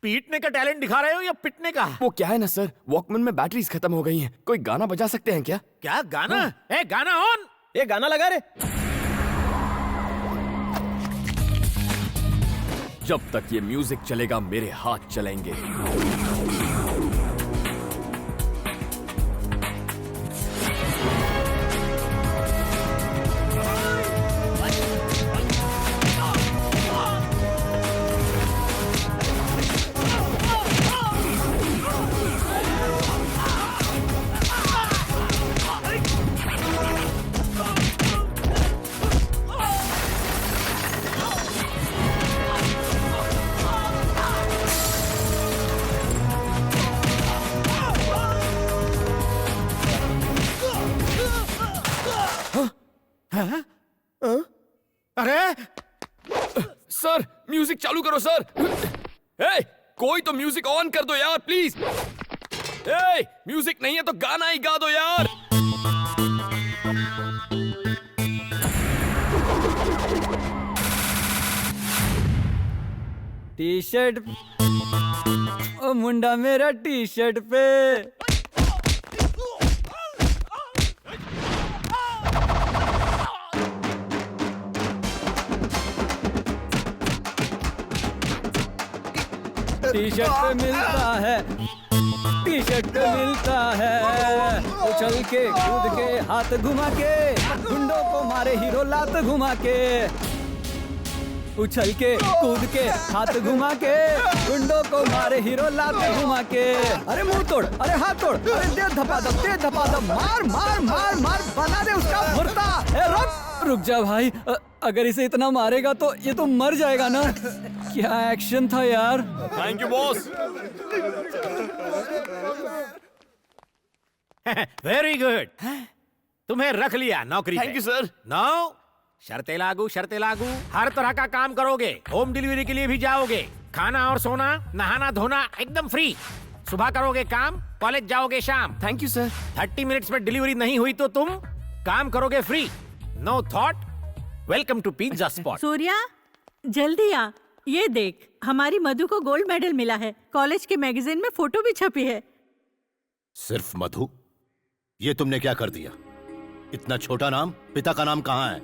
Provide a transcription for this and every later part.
पीटने का टैलेंट दिखा रहे हो या पिटने का? वो क्या है ना सर, वॉकमैन में बैटरीज खत्म हो गई हैं। कोई गाना बजा सकते हैं क्या? क्या गाना? ए गाना ऑन। ये गाना लगा रे। जब तक ये म्यूजिक चलेगा मेरे हाथ चलेंगे। अरे सर म्यूजिक चालू करो सर। ए, कोई तो म्यूजिक ऑन कर दो यार प्लीज। ए, म्यूजिक नहीं है तो गाना ही गा दो यार। टी शर्ट ओ मुंडा मेरा टी शर्ट पे। टी शर्ट पे मिलता है, टी शर्ट पे मिलता है। उछल के कूद के हाथ घुमा के, गुंडों को मारे हीरो लात घुमा के। उछल के कूद के हाथ घुमा के, गुंडों को मारे हीरो लात घुमा के। अरे मुंह तोड़, अरे हाथ तोड़, अरे दे धपाधप, दे धपाधप, मार मार मार मार, बना दे उसका भुर्ता। रुक जा भाई, अगर इसे इतना मारेगा तो ये तो मर जाएगा ना। क्या एक्शन था यार। Thank you boss. Very good, तुम्हें रख लिया नौकरी पे। Thank you sir. नाउ शर्तें लागू, शर्तें लागू। हर तरह का काम करोगे, होम डिलीवरी के लिए भी जाओगे, खाना और सोना, नहाना धोना एकदम फ्री। सुबह करोगे काम, कॉलेज जाओगे शाम। Thank you sir. 30 मिनट्स में डिलीवरी नहीं हुई तो तुम काम करोगे free, no thought. Welcome to pizza spot. Surya जल्दी आ, ये देख हमारी मधु को गोल्ड मेडल मिला है। कॉलेज के मैगजीन में फोटो भी छपी है। सिर्फ मधु? ये तुमने क्या कर दिया? इतना छोटा नाम, पिता का नाम कहाँ है?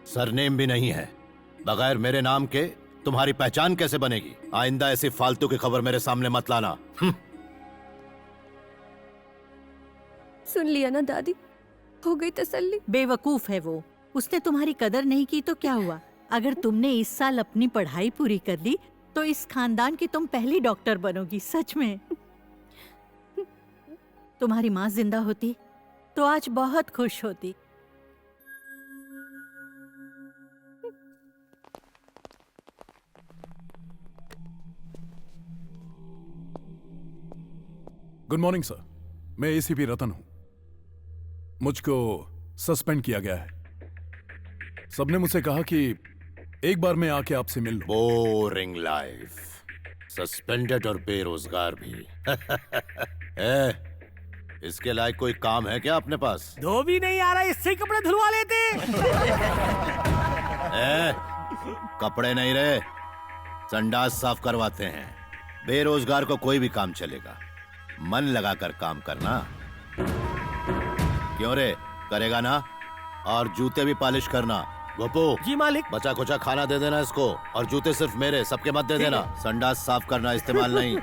सरनेम भी नहीं है। बगैर मेरे नाम के तुम्हारी पहचान कैसे बनेगी? आइंदा ऐसी फालतू की खबर मेरे सामने मत लाना। सुन लिया ना दादी, हो गई तसल्ली। बेवकूफ है वो, उसने तुम्हारी कदर नहीं की तो क्या हुआ? अगर तुमने इस साल अपनी पढ़ाई पूरी कर ली तो इस खानदान की तुम पहली डॉक्टर बनोगी, सच में। तुम्हारी माँ जिंदा होती तो आज बहुत खुश होती। गुड मॉर्निंग सर, मैं एसीपी रतन हूं। मुझको सस्पेंड किया गया है। सबने मुझसे कहा कि एक बार मैं आके आपसे मिल लूं। बोरिंग लाइफ, सस्पेंडेड और बेरोजगार भी। इसके लायक कोई काम है क्या अपने पास? दो भी नहीं आ रहा, इससे कपड़े धुलवा लेते। कपड़े नहीं रहे, संडास साफ करवाते हैं। बेरोजगार को कोई भी काम चलेगा, मन लगाकर काम करना। क्यों रे, करेगा ना? और जूते भी पॉलिश करना। गोपू जी मालिक। बचा खुचा खाना दे देना इसको, और जूते सिर्फ मेरे, सबके मत दे देना। संडास साफ करना, इस्तेमाल नहीं।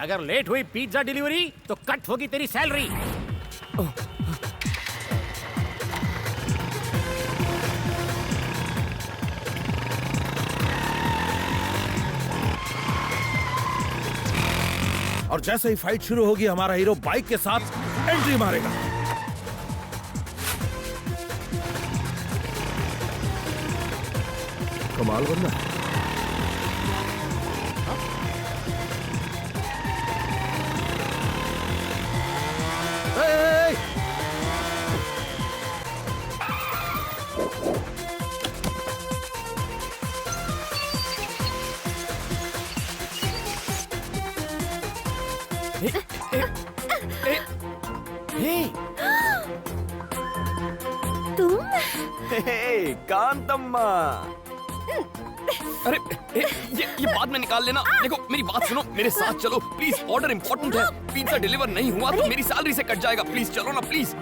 अगर लेट हुई पिज्जा डिलीवरी तो कट होगी तेरी सैलरी। और जैसे ही फाइट शुरू होगी हमारा हीरो बाइक के साथ एंट्री मारेगा। कमाल बनना है। तुम कांतम्मा। अरे ये बात में निकाल लेना। देखो मेरी बात सुनो, मेरे साथ चलो प्लीज, ऑर्डर इंपॉर्टेंट है। पिज्जा डिलीवर नहीं हुआ तो मेरी सैलरी से कट जाएगा। प्लीज चलो ना please.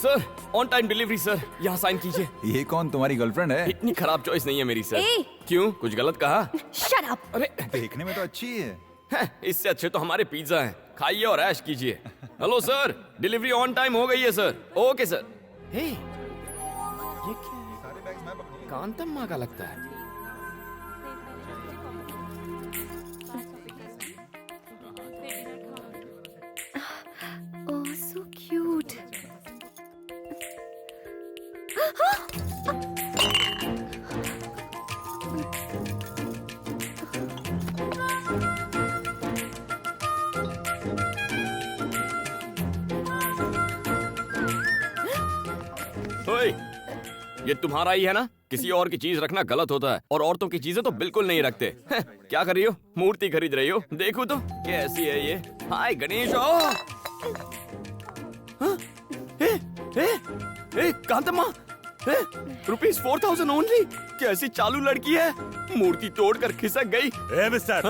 Sir on time delivery sir, यहाँ साइन कीजिए। ये कौन तुम्हारी गर्लफ्रेंड है? इतनी खराब चॉइस नहीं है मेरी सर। ए! क्यों, कुछ गलत कहा? Shut up. अरे देखने में तो अच्छी है। इससे अच्छे तो हमारे पिज्जा हैं, खाइए और ऐश कीजिए। Hello sir, delivery on time हो गई है सर। Okay sir. हे, ये क्या है? कांतम्मा का लगता है। ओह सो क्यूट। ओए, ये तुम्हारा ही है ना? किसी और की चीज रखना गलत होता है और औरतों की चीजें तो बिल्कुल नहीं रखते। क्या कर रही हो? मूर्ति खरीद रही हो? देखो तो कैसी है ये। हाय गणेश। कांतम्मा, ₹4000 ओनली। कैसी चालू लड़की है, मूर्ति तोड़कर खिसक गई। ए मिस्टर,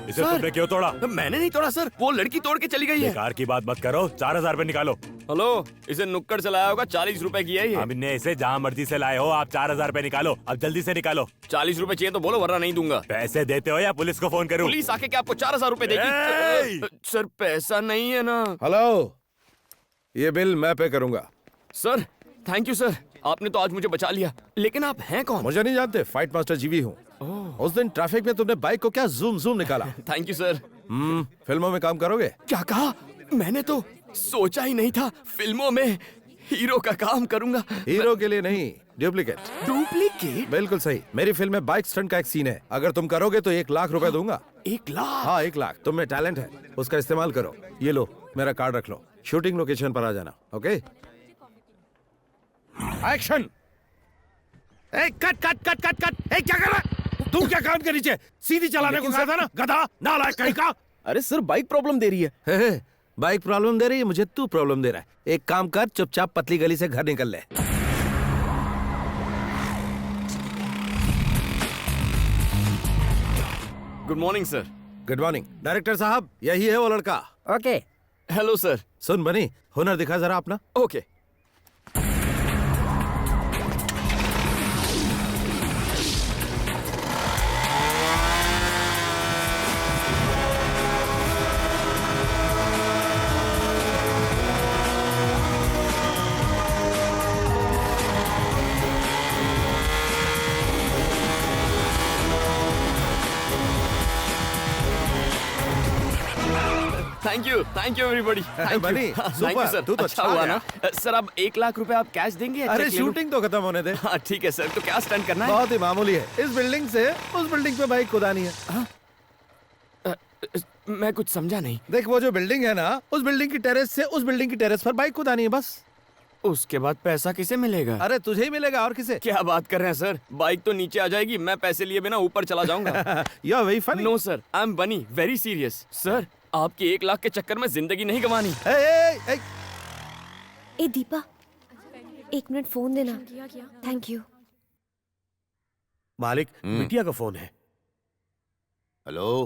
इसे सर। तुमने क्यों तोड़ा? मैंने नहीं तोड़ा सर, वो लड़की तोड़ के चली गई है। बेकार की बात मत करो, 4000 रुपए निकालो। हेलो, इसे नुक्कड़ से लाया होगा, 40 रुपए की है ये। हमने इसे जहाँ मर्जी से लाए हो, आप 4000 रुपए निकालो, अब जल्दी से निकालो। 40 रुपए चाहिए तो बोलो, वरना नहीं दूंगा। पैसे देते हो या पुलिस को फोन करूं? पुलिस आके क्या आपको 4000 रुपए देगी? सर पैसा नहीं है ना। हेलो, ये बिल मैं पे करूंगा। सर थैंक यू सर, आपने तो आज मुझे बचा लिया। लेकिन आप हैं कौन? मुझे नहीं जानते, फाइट मास्टर जीवी हूँ। उस दिन ट्रैफिक में तुमने बाइक को क्या जूम जूम निकाला। Thank you sir. फिल्मों में काम करोगे? क्या कहा? मैंने तो सोचा ही नहीं था फिल्मों में हीरो का काम करूंगा। हीरो के लिए नहीं, डुप्लीकेट। डुप्लीकेट? बिल्कुल सही। मेरी फिल्म में बाइक स्टंट का एक सीन है, अगर तुम करोगे तो 1 लाख रुपए दूंगा। 1 लाख? हाँ 1 लाख। तुम में टैलेंट है, उसका इस्तेमाल करो। ये लो मेरा कार्ड रख लो, शूटिंग लोकेशन पर आ जाना। Okay, action. Cut cut cut cut cut. क्या कर रहा है तू? क्या कान के नीचे सीधी चलाने को कहा था ना, गधा नालायक कहीं का। अरे सर बाइक प्रॉब्लम दे रही है। बाइक प्रॉब्लम दे रही है, मुझे तू प्रॉब्लम दे रहा है। एक काम कर, चुपचाप पतली गली से घर निकल ले। Good morning sir. Good morning. Director साहब, यही है वो लड़का। ओके। Hello sir. सुन बनी, हुनर दिखा जरा अपना। ओके। Thank you everybody. बनी, सुपर, सर। तू तो अच्छा छा हुआ गया। ना सर। अब 1 लाख रुपए आप कैश देंगे या अरे चेक ले लूं? शूटिंग तो खत्म होने दे। हाँ ठीक है सर, तो क्या स्टंट करना है? बहुत ही मामूली है, इस बिल्डिंग से उस बिल्डिंग पे बाइक कुदानी है। मैं कुछ समझा नहीं। देख वो जो बिल्डिंग है ना, उस बिल्डिंग की टेरेस से उस बिल्डिंग की टेरेस पर बाइक कुदानी है बस। उसके बाद पैसा किसे मिलेगा? अरे तुझे ही मिलेगा, और किसे? क्या बात कर रहे हैं सर, बाइक तो नीचे आ जाएगी, मैं पैसे लिए बिना ऊपर चला जाऊंगा। You are very funny. No sir, I am being very serious. Sir आपकी 1 लाख के चक्कर में जिंदगी नहीं गंवानी। ए दीपा, 1 मिनट फोन देना। Thank you. मालिक, बिटिया का फोन है। हेलो,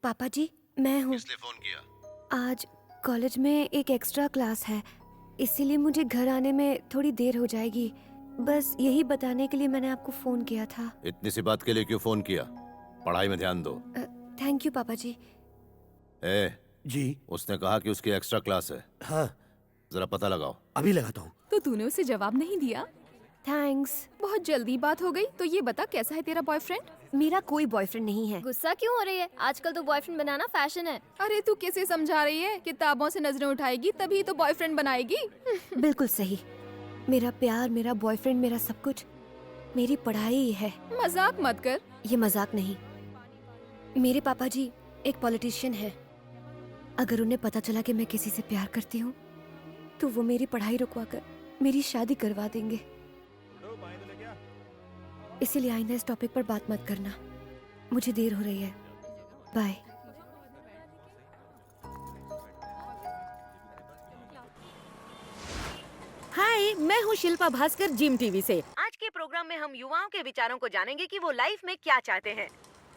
पापा जी, मैं हूँ। किसने फोन किया? आज कॉलेज में एक एक्स्ट्रा क्लास है, इसीलिए मुझे घर आने में थोड़ी देर हो जाएगी। बस यही बताने के लिए मैंने आपको फोन किया था। इतनी सी बात के लिए क्यों फोन किया? पढ़ाई में ध्यान दो। थैंक यू पापा जी। ए, जी उसने कहा कि उसकी एक्स्ट्रा क्लास है, हाँ, जरा पता लगाओ। अभी लगाता हूँ। तो तूने उसे जवाब नहीं दिया? थैंक्स। बहुत जल्दी बात हो गई। तो ये बता, कैसा है तेरा बॉयफ्रेंड? मेरा कोई बॉयफ्रेंड नहीं है। गुस्सा क्यों हो रही है? आजकल तो बॉयफ्रेंड बनाना फैशन है। अरे तू किसे समझा रही है? किताबों से नजरें उठाएगी तभी तो बॉयफ्रेंड बनाएगी। बिल्कुल सही। मेरा प्यार, मेरा बॉयफ्रेंड, मेरा सब कुछ मेरी पढ़ाई ही है। मजाक मत कर। ये मजाक नहीं। मेरे पापा जी एक पॉलिटिशियन है। अगर उन्हें पता चला कि मैं किसी से प्यार करती हूँ तो वो मेरी पढ़ाई रुकवा कर मेरी शादी करवा देंगे। इसीलिए आइंदा इस टॉपिक पर बात मत करना। मुझे देर हो रही है। बाय। हाय, मैं हूँ शिल्पा भास्कर, जिम टीवी से। आज के प्रोग्राम में हम युवाओं के विचारों को जानेंगे कि वो लाइफ में क्या चाहते हैं।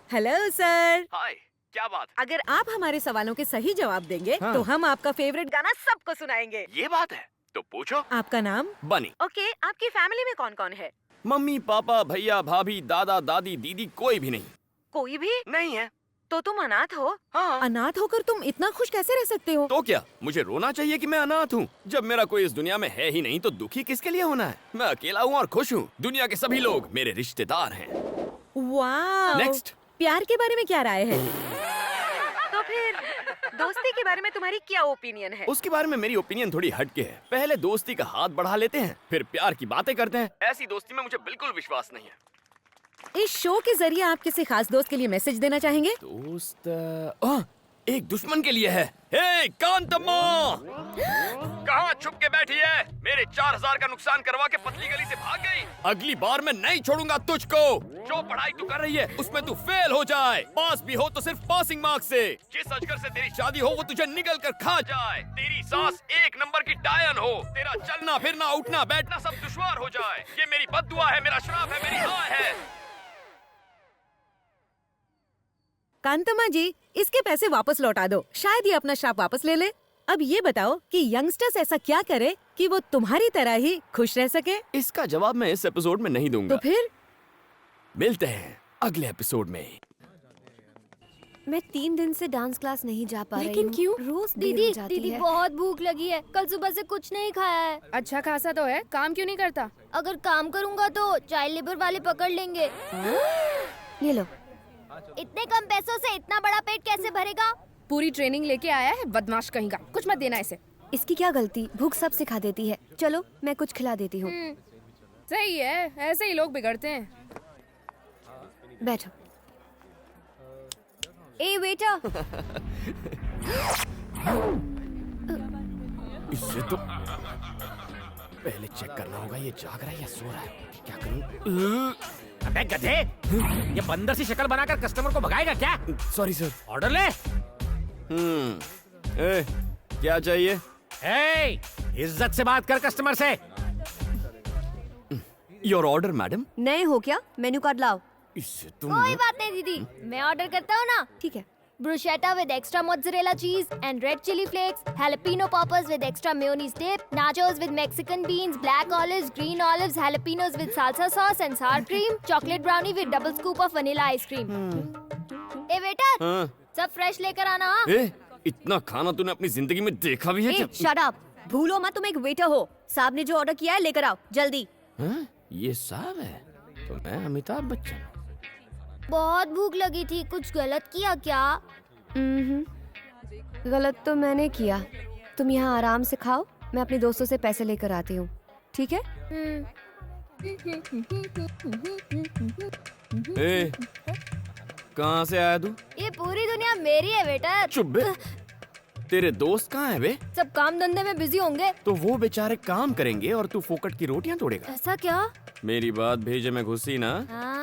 Hello sir. हाय, क्या बात? अगर आप हमारे सवालों के सही जवाब देंगे हाँ। तो हम आपका फेवरेट गाना सबको सुनाएंगे। ये बात है, तो पूछो। आपका नाम? बनी। ओके, आपकी फैमिली में कौन कौन है? मम्मी, पापा, भैया, भाभी, दादा, दादी, दीदी, कोई भी नहीं। कोई भी नहीं है। तो तुम अनाथ हो? हाँ। अनाथ होकर तुम इतना खुश कैसे रह सकते हो? तो क्या मुझे रोना चाहिए कि मैं अनाथ हूँ? जब मेरा कोई इस दुनिया में है ही नहीं तो दुखी किसके लिए होना है? मैं अकेला हूँ और खुश हूँ। दुनिया के सभी लोग मेरे रिश्तेदार हैं। वाह। नेक्स्ट। प्यार के बारे में क्या राय है? तो फिर दोस्ती के बारे में तुम्हारी क्या ओपिनियन है? उसके बारे में मेरी ओपिनियन थोड़ी हटके है। पहले दोस्ती का हाथ बढ़ा लेते हैं, फिर प्यार की बातें करते हैं। ऐसी दोस्ती में मुझे बिल्कुल विश्वास नहीं है। इस शो के जरिए आप किसी खास दोस्त के लिए मैसेज देना चाहेंगे? दोस्त एक दुश्मन के लिए है। हे कांतम्मा, कहाँ छुप के बैठी है? मेरे 4000 का नुकसान करवा के पतली गली से भाग गई। अगली बार मैं नहीं छोड़ूंगा तुझको। जो पढ़ाई तू कर रही है उसमें तू फेल हो जाए, पास भी हो तो सिर्फ पासिंग मार्क्स से। जिस अजगर से तेरी शादी हो वो तुझे निगल कर खा जाए। तेरी सास 1 नंबर की डायन हो। तेरा चलना फिरना उठना बैठना सब दुश्वार हो जाए। ये मेरी बद्दुआ है, मेरा श्राप है, मेरी हाय है। कांतम्मा जी, इसके पैसे वापस लौटा दो, शायद ये अपना श्राप वापस ले ले। अब ये बताओ कि यंगस्टर्स ऐसा क्या करे कि वो तुम्हारी तरह ही खुश रह सके? इसका जवाब मैं इस एपिसोड में नहीं दूंगा। तो फिर मिलते हैं अगले एपिसोड में। मैं 3 दिन से डांस क्लास नहीं जा पा रही हूँ। लेकिन क्यों? रोज देर हो दीदी जाती दीदी है। बहुत भूख लगी है, कल सुबह से कुछ नहीं खाया है। अच्छा खासा तो है, काम क्यों नहीं करता? अगर काम करूँगा तो चाइल्ड लेबर वाले पकड़ लेंगे। ये लो। इतने कम पैसों से इतना बड़ा पेट कैसे भरेगा? पूरी ट्रेनिंग लेके आया है बदमाश कहीं का। कुछ मत देना इसे। इसकी क्या गलती, भूख सब सिखा देती है। चलो मैं कुछ खिला देती हूँ। सही है, ऐसे ही लोग बिगड़ते हैं। बैठो। ए बेटा। इससे तो पहले चेक करना होगा ये जाग रहा है या सो रहा है। क्या करूं? अबे गधे, ये बंदर सी शक्ल बनाकर कस्टमर को भगाएगा क्या? Sorry sir. ऑर्डर ले। क्या चाहिए? इज्जत से बात कर कस्टमर से। Your order madam. नए हो क्या? मेन्यू कार्ड लाओ। इससे तुम कोई बात नहीं दीदी, मैं ऑर्डर करता हूँ ना। ठीक है। Bruschetta with extra mozzarella cheese and red chili flakes, jalapeno poppers with extra mayonnaise dip, nachos with Mexican beans, black olives, green olives, jalapenos with salsa sauce and sour cream, chocolate brownie with double scoop of vanilla ice cream. ए बेटा, सब fresh लेकर आना। इतना खाना तूने अपनी जिंदगी में देखा भी है क्या? Shut up. भूलो मत तुम एक वेटर हो। साहब ने जो ऑर्डर किया है लेकर आओ जल्दी। ये साहब है तो मैं अमिताभ बच्चन। बहुत भूख लगी थी, कुछ गलत किया क्या? गलत तो मैंने किया। तुम यहाँ आराम से खाओ, मैं अपने दोस्तों से पैसे लेकर आती हूँ। ठीक है? कहाँ से आया तू? ये पूरी दुनिया मेरी है बेटा। चुप बे। तेरे दोस्त कहाँ है बे? सब काम धंधे में बिजी होंगे। तो वो बेचारे काम करेंगे और तू फोकट की रोटियां तोड़ेगा। ऐसा क्या? मेरी बात भेजे में घुसी ना। हाँ।